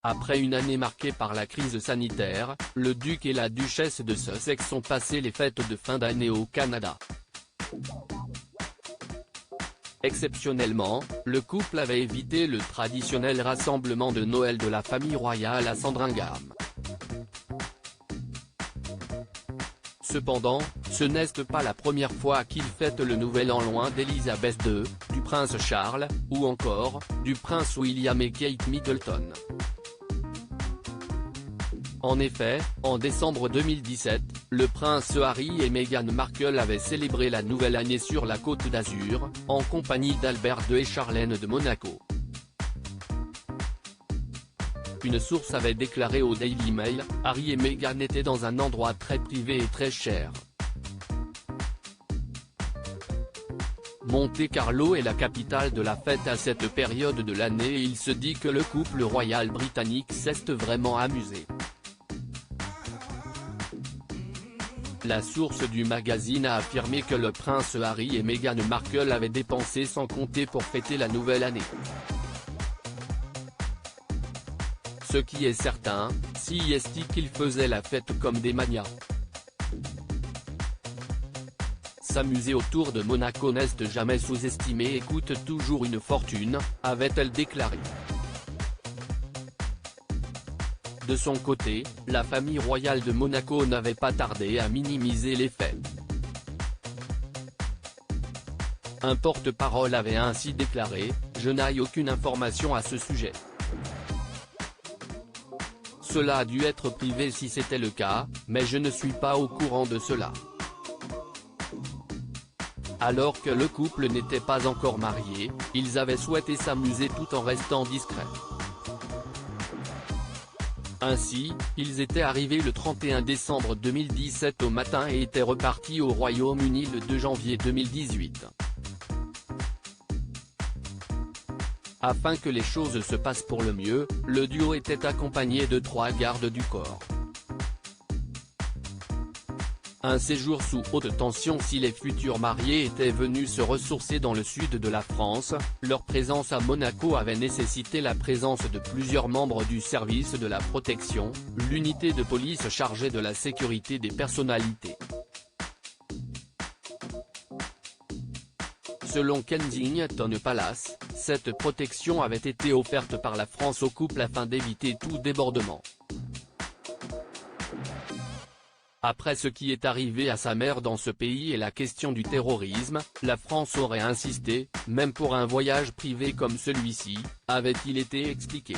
Après une année marquée par la crise sanitaire, le duc et la duchesse de Sussex ont passé les fêtes de fin d'année au Canada. Exceptionnellement, le couple avait évité le traditionnel rassemblement de Noël de la famille royale à Sandringham. Cependant, ce n'est pas la première fois qu'ils fêtent le nouvel an loin d'Elisabeth II, du prince Charles, ou encore, du prince William et Kate Middleton. En effet, en décembre 2017, le prince Harry et Meghan Markle avaient célébré la nouvelle année sur la Côte d'Azur, en compagnie d'Albert II et Charlène de Monaco. Une source avait déclaré au Daily Mail, Harry et Meghan étaient dans un endroit très privé et très cher. Monte-Carlo est la capitale de la fête à cette période de l'année et il se dit que le couple royal britannique s'est vraiment amusé. La source du magazine a affirmé que le prince Harry et Meghan Markle avaient dépensé sans compter pour fêter la nouvelle année. Ce qui est certain, si est qu'ils faisaient la fête comme des manias. S'amuser autour de Monaco n'est jamais sous-estimé et coûte toujours une fortune, avait-elle déclaré. De son côté, la famille royale de Monaco n'avait pas tardé à minimiser les faits. Un porte-parole avait ainsi déclaré, « Je n'ai aucune information à ce sujet. Cela a dû être privé si c'était le cas, mais je ne suis pas au courant de cela. » Alors que le couple n'était pas encore marié, ils avaient souhaité s'amuser tout en restant discrets. Ainsi, ils étaient arrivés le 31 décembre 2017 au matin et étaient repartis au Royaume-Uni le 2 janvier 2018. Afin que les choses se passent pour le mieux, le duo était accompagné de 3 gardes du corps. Un séjour sous haute tension si les futurs mariés étaient venus se ressourcer dans le sud de la France, leur présence à Monaco avait nécessité la présence de plusieurs membres du service de la protection, l'unité de police chargée de la sécurité des personnalités. Selon Kensington Palace, cette protection avait été offerte par la France au couple afin d'éviter tout débordement. Après ce qui est arrivé à sa mère dans ce pays et la question du terrorisme, la France aurait insisté, même pour un voyage privé comme celui-ci, avait-il été expliqué.